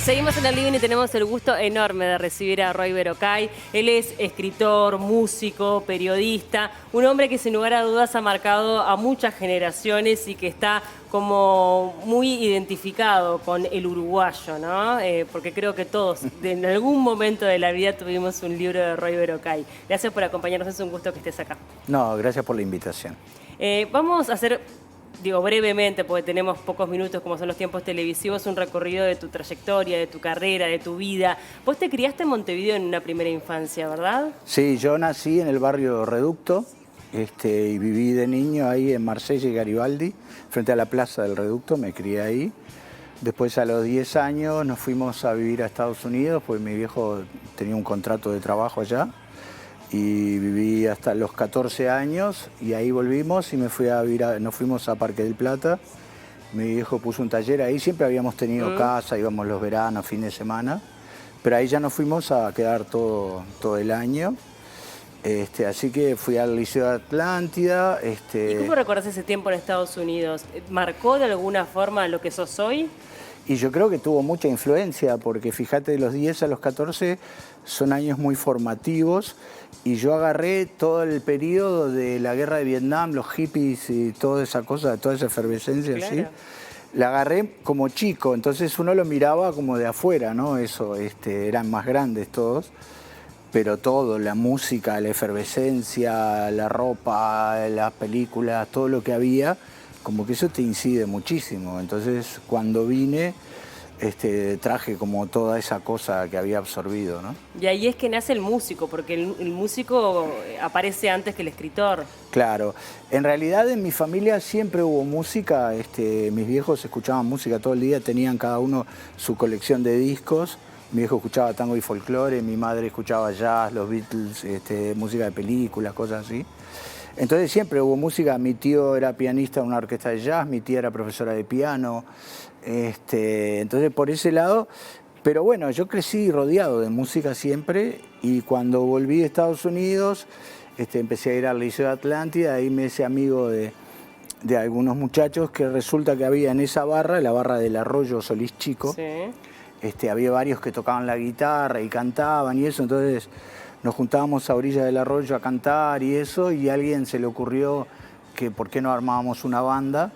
Seguimos en el living y tenemos el gusto enorme de recibir a Roy Verocay. Él es escritor, músico, periodista, un hombre que sin lugar a dudas ha marcado a muchas generaciones y que está como muy identificado con el uruguayo, ¿no? Porque creo que todos en algún momento de la vida tuvimos un libro de Roy Verocay. Gracias por acompañarnos, es un gusto que estés acá. No, gracias por la invitación. Vamos a hacer, digo brevemente, porque tenemos pocos minutos como son los tiempos televisivos, un recorrido de tu trayectoria, de tu carrera, de tu vida. Vos te criaste en Montevideo en una primera infancia, ¿verdad? Sí, yo nací en el barrio Reducto y viví de niño ahí en Marsella y Garibaldi, frente a la plaza del Reducto, me crié ahí. Después a los 10 años nos fuimos a vivir a Estados Unidos, pues mi viejo tenía un contrato de trabajo allá. Y viví hasta los 14 años y ahí volvimos y me fui a vivir nos fuimos a Parque del Plata. Mi viejo puso un taller ahí, siempre habíamos tenido casa, íbamos los veranos, fin de semana, pero ahí ya nos fuimos a quedar todo el año. Así que fui al Liceo de Atlántida. ¿Y cómo recordás ese tiempo en Estados Unidos? ¿Marcó de alguna forma lo que sos hoy? Y yo creo que tuvo mucha influencia, porque fíjate, de los 10 a los 14 son años muy formativos y yo agarré todo el periodo de la guerra de Vietnam, los hippies y toda esa cosa, toda esa efervescencia, claro. ¿sí? La agarré como chico, entonces uno lo miraba como de afuera, ¿no? Eso, eran más grandes todos, pero todo, la música, la efervescencia, la ropa, las películas, todo lo que había, como que eso te incide muchísimo. Entonces, cuando vine, traje como toda esa cosa que había absorbido, ¿no? Y ahí es que nace el músico, porque el músico aparece antes que el escritor. Claro. En realidad, en mi familia siempre hubo música. Mis viejos escuchaban música todo el día, tenían cada uno su colección de discos. Mi viejo escuchaba tango y folclore, mi madre escuchaba jazz, los Beatles, música de películas, cosas así. Entonces siempre hubo música, mi tío era pianista en una orquesta de jazz, mi tía era profesora de piano, entonces por ese lado, pero bueno, yo crecí rodeado de música siempre y cuando volví de Estados Unidos, empecé a ir al Liceo de Atlántida, ahí me hice amigo de algunos muchachos que resulta que había en esa barra, la barra del Arroyo Solís Chico, sí. Había varios que tocaban la guitarra y cantaban y eso, entonces nos juntábamos a orillas del arroyo a cantar y eso, y a alguien se le ocurrió que por qué no armábamos una banda.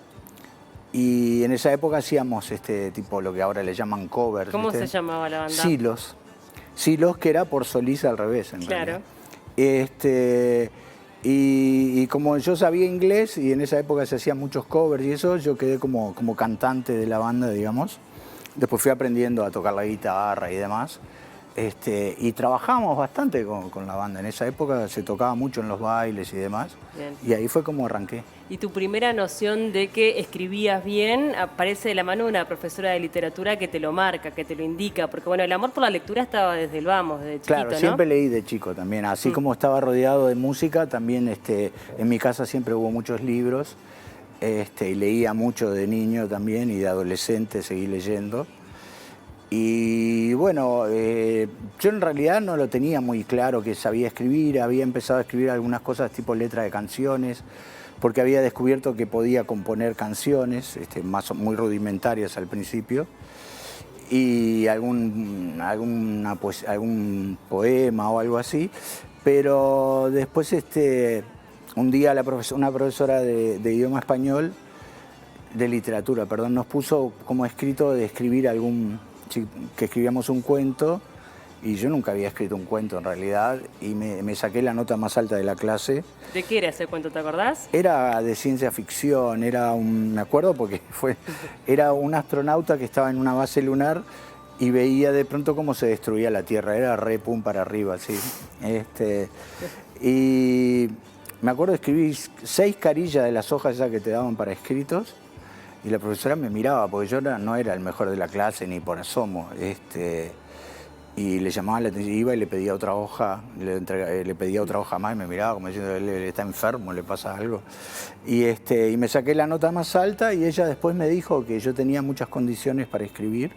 Y en esa época hacíamos tipo lo que ahora le llaman covers. ¿Cómo se llamaba la banda? Silos. Silos, que era por Solís al revés, en realidad. Y como yo sabía inglés y en esa época se hacían muchos covers y eso, yo quedé como cantante de la banda, digamos. Después fui aprendiendo a tocar la guitarra y demás. Y trabajamos bastante con la banda. En esa época se tocaba mucho en los bailes y demás. Bien. Y ahí fue como arranqué. Y tu primera noción de que escribías bien aparece de la mano de una profesora de literatura que te lo marca, que te lo indica. Porque bueno, el amor por la lectura estaba desde el vamos, desde chiquito, claro, ¿no? Siempre leí de chico también. Así como estaba rodeado de música, también en mi casa siempre hubo muchos libros. Y leía mucho de niño también y de adolescente seguí leyendo. Y bueno, yo en realidad no lo tenía muy claro que sabía escribir, había empezado a escribir algunas cosas tipo letra de canciones, porque había descubierto que podía componer canciones, muy rudimentarias al principio, y algún poema o algo así, pero después un día una profesora de idioma español, de literatura, perdón, nos puso como escrito de escribir que escribíamos un cuento y yo nunca había escrito un cuento en realidad y me saqué la nota más alta de la clase. ¿De qué era ese cuento, te acordás? Era de ciencia ficción, me acuerdo porque era un astronauta que estaba en una base lunar y veía de pronto cómo se destruía la Tierra, era re pum para arriba, sí. Y me acuerdo de escribir 6 carillas de las hojas esas que te daban para escritos. Y la profesora me miraba, porque yo no era el mejor de la clase, ni por asomo. Y le llamaba la atención, iba y le pedía otra hoja, le pedía otra hoja más y me miraba como diciendo, él está enfermo, le pasa algo. Y me saqué la nota más alta y ella después me dijo que yo tenía muchas condiciones para escribir,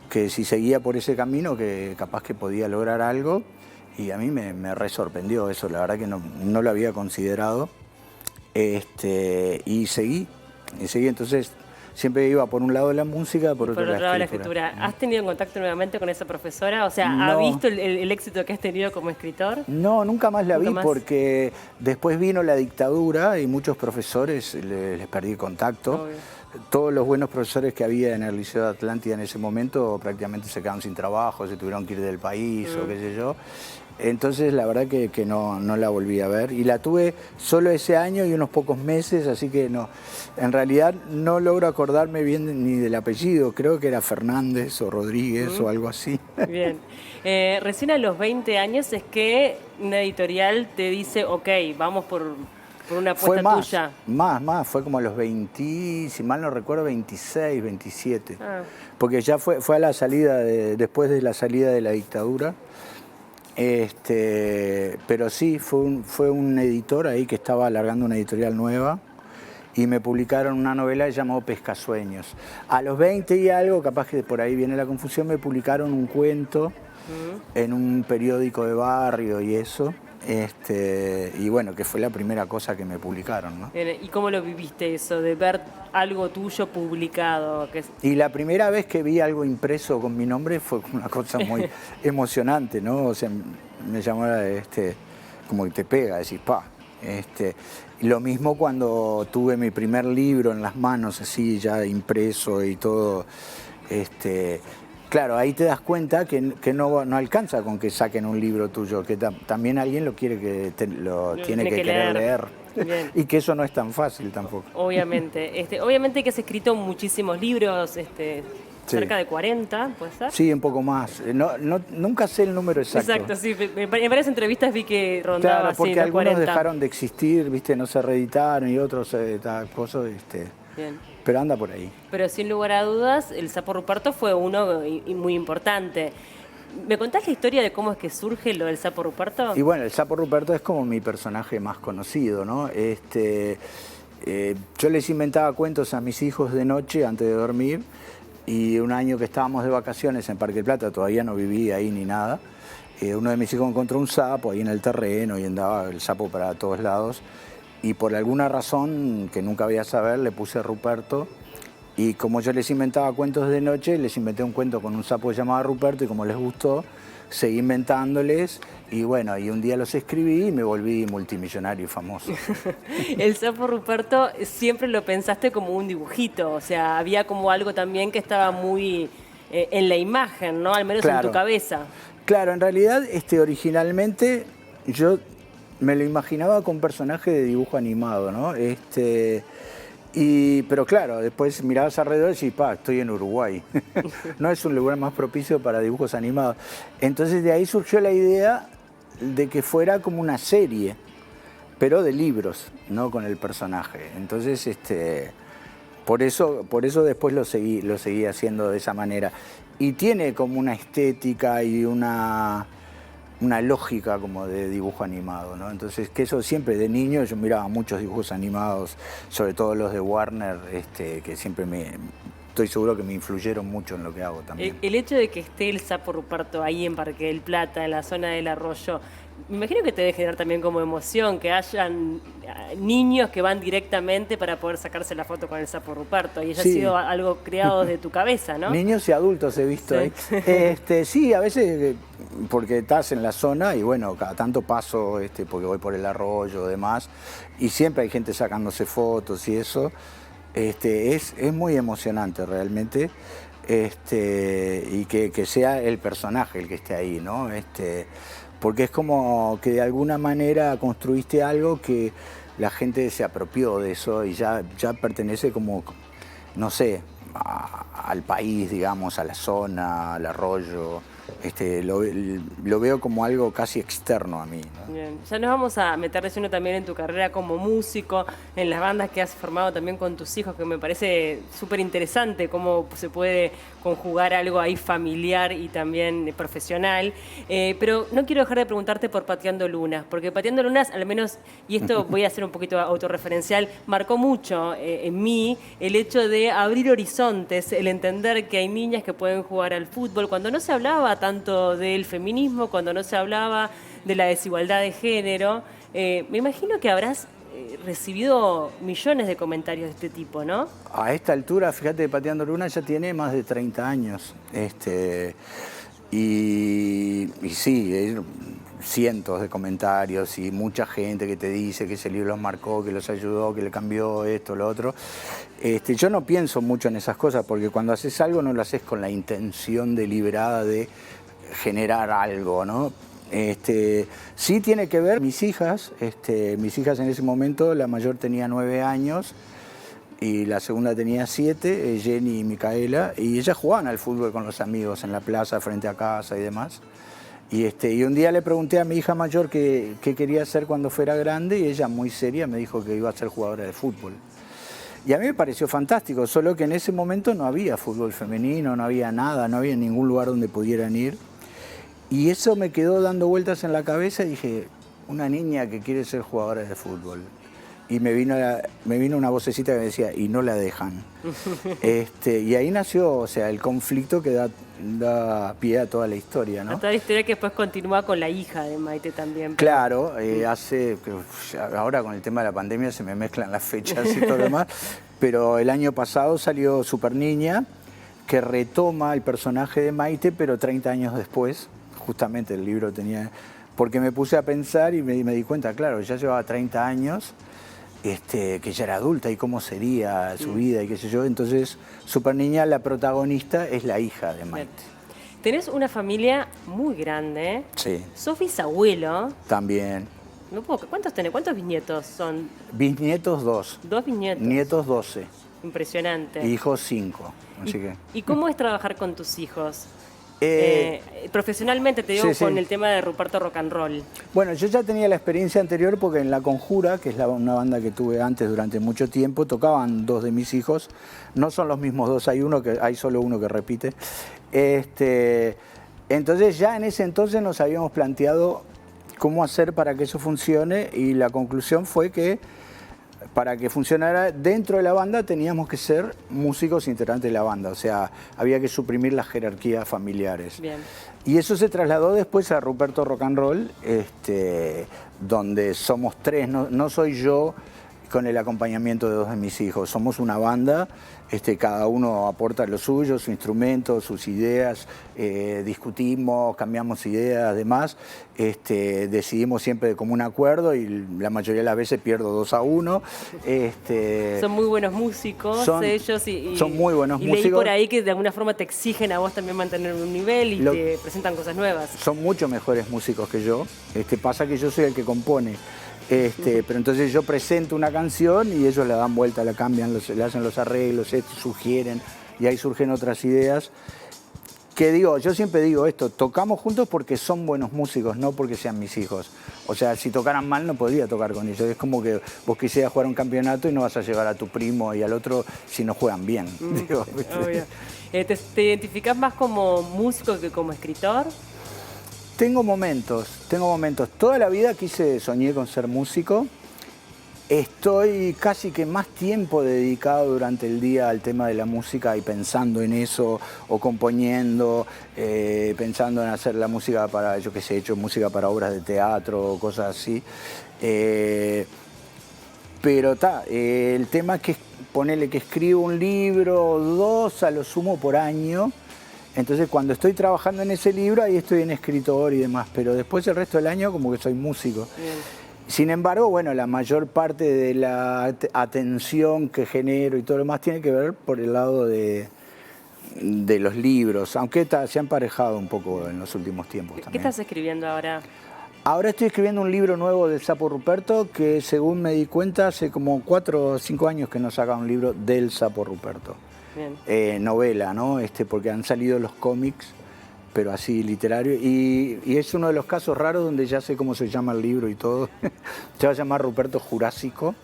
que si seguía por ese camino, que capaz que podía lograr algo. Y a mí me re sorprendió eso, la verdad que no lo había considerado. Y seguí, entonces siempre iba por un lado la música, por otro lado la escritura. ¿Has tenido contacto nuevamente con esa profesora? O sea, ¿ha No. visto el éxito que has tenido como escritor? No, nunca más la ¿Nunca vi más? porque después vino la dictadura y muchos profesores les perdí contacto. Obvio. Todos los buenos profesores que había en el Liceo de Atlántida en ese momento prácticamente se quedaron sin trabajo, se tuvieron que ir del país o qué sé yo. Entonces la verdad que no la volví a ver y la tuve solo ese año y unos pocos meses, así que no, en realidad no logro acordarme bien ni del apellido, creo que era Fernández o Rodríguez o algo así. Bien. Recién a los 20 años es que una editorial te dice, ok, vamos por una Fue apuesta más, tuya. fue como a los 20, si mal no recuerdo, 26, 27. Ah. Porque ya fue a la salida, después de la salida de la dictadura. Pero sí, fue un editor ahí que estaba alargando una editorial nueva y me publicaron una novela llamada Pescasueños. A los 20 y algo, capaz que por ahí viene la confusión, me publicaron un cuento en un periódico de barrio y eso. Y bueno, que fue la primera cosa que me publicaron, ¿no? ¿Y cómo lo viviste eso, de ver algo tuyo publicado? Y la primera vez que vi algo impreso con mi nombre fue una cosa muy emocionante, ¿no? O sea, me llamó como que te pega, decís, pa. Lo mismo cuando tuve mi primer libro en las manos, así ya impreso y todo. Claro, ahí te das cuenta que no alcanza con que saquen un libro tuyo, que también alguien lo quiere lo tiene que querer leer. Y que eso no es tan fácil tampoco. Obviamente. Obviamente que has escrito muchísimos libros, cerca de 40, ¿puede ser? Sí, un poco más. Nunca sé el número exacto. Exacto, sí. En varias entrevistas vi que rondaba claro, porque los algunos 40. dejaron de existir, ¿viste? No se reeditaron y otros tal cosa, Bien. Pero anda por ahí. Pero sin lugar a dudas, el Sapo Ruperto fue uno muy importante. ¿Me contás la historia de cómo es que surge lo del Sapo Ruperto? Y bueno, el Sapo Ruperto es como mi personaje más conocido, ¿no? Yo les inventaba cuentos a mis hijos de noche antes de dormir y un año que estábamos de vacaciones en Parque del Plata, todavía no vivía ahí ni nada, uno de mis hijos encontró un sapo ahí en el terreno y andaba el sapo para todos lados. Y por alguna razón que nunca voy a saber, le puse Ruperto. Y como yo les inventaba cuentos de noche, les inventé un cuento con un sapo llamado Ruperto y como les gustó, seguí inventándoles. Y bueno, y un día los escribí y me volví multimillonario y famoso. El Sapo Ruperto siempre lo pensaste como un dibujito, o sea, había como algo también que estaba muy en la imagen, ¿no? Al menos Claro. en tu cabeza. Claro, en realidad originalmente yo me lo imaginaba con personaje de dibujo animado, ¿no? Pero claro, después mirabas alrededor y decís, estoy en Uruguay. No es un lugar más propicio para dibujos animados. Entonces de ahí surgió la idea de que fuera como una serie, pero de libros, no con el personaje. Entonces, por eso después lo seguí haciendo de esa manera. Y tiene como una estética y una lógica como de dibujo animado, ¿no? Entonces, que eso siempre de niño yo miraba muchos dibujos animados, sobre todo los de Warner, que siempre estoy seguro que me influyeron mucho en lo que hago también. El hecho de que esté el Sapo Ruperto ahí en Parque del Plata, en la zona del arroyo, me imagino que te debe generar también como emoción que hayan niños que van directamente para poder sacarse la foto con el Sapo Ruperto y haya Sí. sido algo creado desde tu cabeza, ¿no? Niños y adultos he visto Sí. ahí. Sí, a veces porque estás en la zona y bueno, cada tanto paso porque voy por el arroyo y demás y siempre hay gente sacándose fotos y eso. Es muy emocionante realmente y que sea el personaje el que esté ahí, ¿no? Porque es como que de alguna manera construiste algo que la gente se apropió de eso y ya pertenece como, no sé, al país, digamos, a la zona, al arroyo. Lo veo como algo casi externo a mí, ¿no? Bien. Ya nos vamos a meter de lleno también en tu carrera como músico, en las bandas que has formado también con tus hijos, que me parece súper interesante cómo se puede conjugar algo ahí familiar y también profesional. Pero no quiero dejar de preguntarte por Pateando Lunas, porque Pateando Lunas, al menos, y esto voy a hacer un poquito autorreferencial, marcó mucho en mí el hecho de abrir horizontes, el entender que hay niñas que pueden jugar al fútbol, cuando no se hablaba tanto del feminismo, cuando no se hablaba de la desigualdad de género. Me imagino que habrás recibido millones de comentarios de este tipo, ¿no? A esta altura, fíjate, Pateando Luna ya tiene más de 30 años. Y sí, cientos de comentarios y mucha gente que te dice que ese libro los marcó, que los ayudó, que le cambió esto, lo otro. Yo no pienso mucho en esas cosas porque cuando haces algo no lo haces con la intención deliberada de generar algo, ¿no? Sí tiene que ver mis hijas en ese momento, la mayor tenía 9 años y la segunda tenía 7, Jenny y Micaela, y ellas jugaban al fútbol con los amigos en la plaza frente a casa y demás. Y un día le pregunté a mi hija mayor qué quería hacer cuando fuera grande y ella muy seria me dijo que iba a ser jugadora de fútbol. Y a mí me pareció fantástico, solo que en ese momento no había fútbol femenino, no había nada, no había ningún lugar donde pudieran ir. Y eso me quedó dando vueltas en la cabeza y dije, una niña que quiere ser jugadora de fútbol. Y me vino una vocecita que me decía, y no la dejan. Y ahí nació, o sea, el conflicto que da pie a toda la historia, ¿no? A toda la historia que después continúa con la hija de Maite también. Claro, ahora con el tema de la pandemia se me mezclan las fechas y todo lo demás, pero el año pasado salió Super Niña, que retoma el personaje de Maite, pero 30 años después, justamente el libro tenía... Porque me puse a pensar y me di cuenta, claro, ya llevaba 30 años, que ya era adulta y cómo sería su vida y qué sé yo. Entonces, Super Niña, la protagonista, es la hija de Maite. Tenés una familia muy grande. Sí. Sos bisabuelo. También. No puedo, ¿cuántos tenés? ¿Cuántos bisnietos son? Bisnietos 2. 2 bisnietos. Nietos 12. Impresionante. Hijos 5. Así que... ¿Y cómo es trabajar con tus hijos? Profesionalmente te digo, sí, con sí. el tema de Ruperto Rock and Roll. Bueno, yo ya tenía la experiencia anterior porque en La Conjura, que es una banda que tuve antes durante mucho tiempo, tocaban 2 de mis hijos. No son los mismos 2, hay solo uno que repite. Entonces ya en ese entonces nos habíamos planteado cómo hacer para que eso funcione y la conclusión fue que para que funcionara dentro de la banda teníamos que ser músicos integrantes de la banda, o sea, había que suprimir las jerarquías familiares. Bien. Y eso se trasladó después a Ruperto Rock and Roll, donde somos 3, no soy yo con el acompañamiento de 2 de mis hijos, somos una banda, cada uno aporta lo suyo, su instrumento, sus ideas, discutimos, cambiamos ideas, además, decidimos siempre de común acuerdo y la mayoría de las veces pierdo 2-1. Son muy buenos músicos ellos son muy buenos y músicos. leí por ahí que de alguna forma te exigen a vos también mantener un nivel y te presentan cosas nuevas. Son mucho mejores músicos que yo, pasa que yo soy el que compone. Pero entonces yo presento una canción y ellos la dan vuelta, la cambian, le hacen los arreglos, sugieren y ahí surgen otras ideas. Yo siempre digo esto, tocamos juntos porque son buenos músicos, no porque sean mis hijos. O sea, si tocaran mal no podría tocar con ellos. Es como que vos quisieras jugar un campeonato y no vas a llevar a tu primo y al otro si no juegan bien. Obvio. ¿Te identificás más como músico que como escritor? Tengo momentos. Toda la vida soñé con ser músico. Estoy casi que más tiempo dedicado durante el día al tema de la música y pensando en eso, o componiendo, pensando en hacer la música para, yo qué sé, he hecho música para obras de teatro o cosas así. Pero el tema es que ponele que escribo un libro, 2 a lo sumo por año. Entonces cuando estoy trabajando en ese libro, ahí estoy en escritor y demás, pero después el resto del año como que soy músico. Bien. Sin embargo, bueno, la mayor parte de la atención que genero y todo lo demás tiene que ver por el lado de los libros, aunque se han parejado un poco en los últimos tiempos también. ¿Qué estás escribiendo ahora? Ahora estoy escribiendo un libro nuevo del Sapo Ruperto, que según me di cuenta, hace como 4 o 5 años que no saca un libro del Sapo Ruperto. Novela, ¿no? Porque han salido los cómics, pero así literario, y es uno de los casos raros donde ya sé cómo se llama el libro y todo. Se va a llamar Ruperto Jurásico.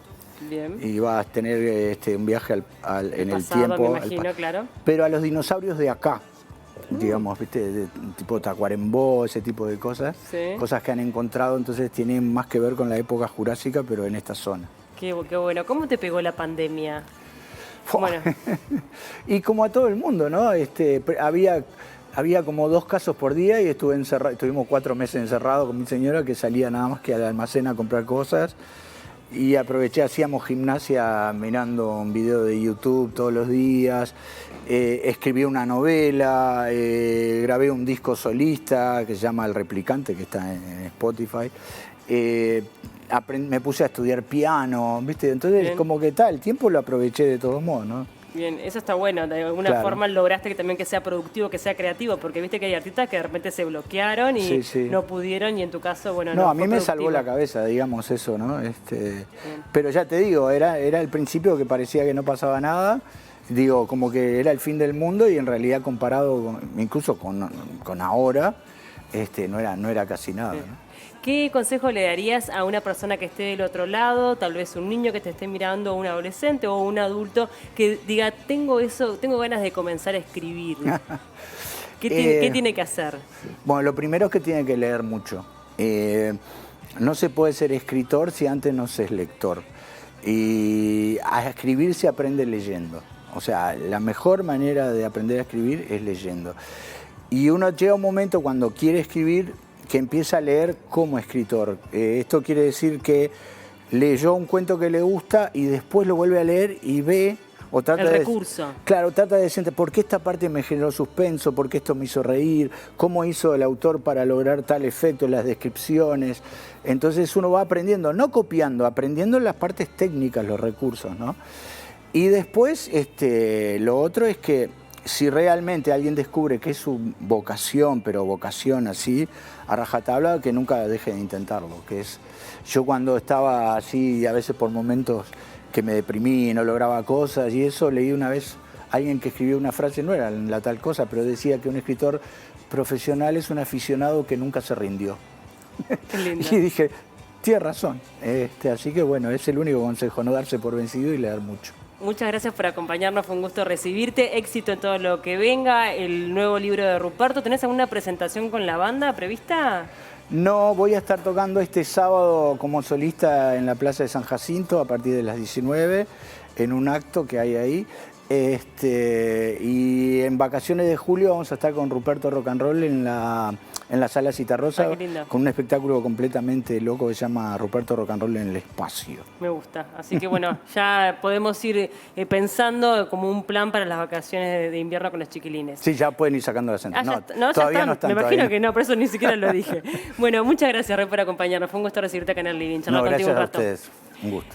Bien. Y va a tener un viaje en el tiempo. Me imagino, claro. Pero a los dinosaurios de acá, digamos, ¿viste? Tipo Tacuarembó, ese tipo de cosas. Sí. Cosas que han encontrado, entonces tienen más que ver con la época jurásica, pero en esta zona. Qué bueno. ¿Cómo te pegó la pandemia? Bueno. Y como a todo el mundo, ¿no? Había como 2 casos por día y estuvimos 4 meses encerrados con mi señora, que salía nada más que al almacén a comprar cosas. y aproveché, hacíamos gimnasia mirando un video de YouTube todos los días, escribí una novela, grabé un disco solista que se llama El Replicante, que está en Spotify. Me puse a estudiar piano, ¿viste? Entonces, bien, como que tal, el tiempo lo aproveché de todos modos, ¿no? Bien, eso está bueno. De alguna forma lograste que también que sea productivo, que sea creativo, porque viste que hay artistas que de repente se bloquearon y no pudieron, y en tu caso, bueno, no, a mí me salvó la cabeza, digamos, eso, ¿no? Pero ya te digo, era el principio que parecía que no pasaba nada, digo, como que era el fin del mundo, y en realidad comparado incluso con ahora, no era casi nada, ¿no? ¿Qué consejo le darías a una persona que esté del otro lado, tal vez un niño que te esté mirando, un adolescente o un adulto que diga, tengo ganas de comenzar a escribir? ¿Qué tiene que hacer? Bueno, lo primero es que tiene que leer mucho. No se puede ser escritor si antes no se es lector. Y a escribir se aprende leyendo. O sea, la mejor manera de aprender a escribir es leyendo. Y uno llega a un momento cuando quiere escribir que empieza a leer como escritor. Esto quiere decir que leyó un cuento que le gusta y después lo vuelve a leer y ve o trata el recurso. Claro, trata de decir, ¿por qué esta parte me generó suspenso? ¿Por qué esto me hizo reír? ¿Cómo hizo el autor para lograr tal efecto en las descripciones? Entonces uno va aprendiendo, no copiando, aprendiendo las partes técnicas, los recursos, ¿no? Y después, lo otro es que si realmente alguien descubre que es su vocación, pero vocación así, a rajatabla, que nunca deje de intentarlo. Yo cuando estaba así, a veces por momentos que me deprimí y no lograba cosas y eso, leí una vez a alguien que escribió una frase, no era la tal cosa, pero decía que un escritor profesional es un aficionado que nunca se rindió. Qué lindo. Y dije, tiene razón. Así que bueno, es el único consejo, no darse por vencido y leer mucho. Muchas gracias por acompañarnos, fue un gusto recibirte, éxito en todo lo que venga, el nuevo libro de Ruperto. ¿Tenés alguna presentación con la banda prevista? No, voy a estar tocando este sábado como solista en la Plaza de San Jacinto a partir de las 19, en un acto que hay ahí. Y en vacaciones de julio vamos a estar con Ruperto Rock and Roll en la Sala Citarrosa, con un espectáculo completamente loco que se llama Ruperto Rock and Roll en el espacio. Me gusta, así que bueno, ya podemos ir pensando como un plan para las vacaciones de invierno con los chiquilines. Sí, ya pueden ir sacando las entradas. Todavía no están. Me imagino que no, por eso ni siquiera lo dije. Bueno, muchas gracias, Rey, por acompañarnos. Fue un gusto recibirte acá en el Living. No, gracias a ustedes. Un gusto.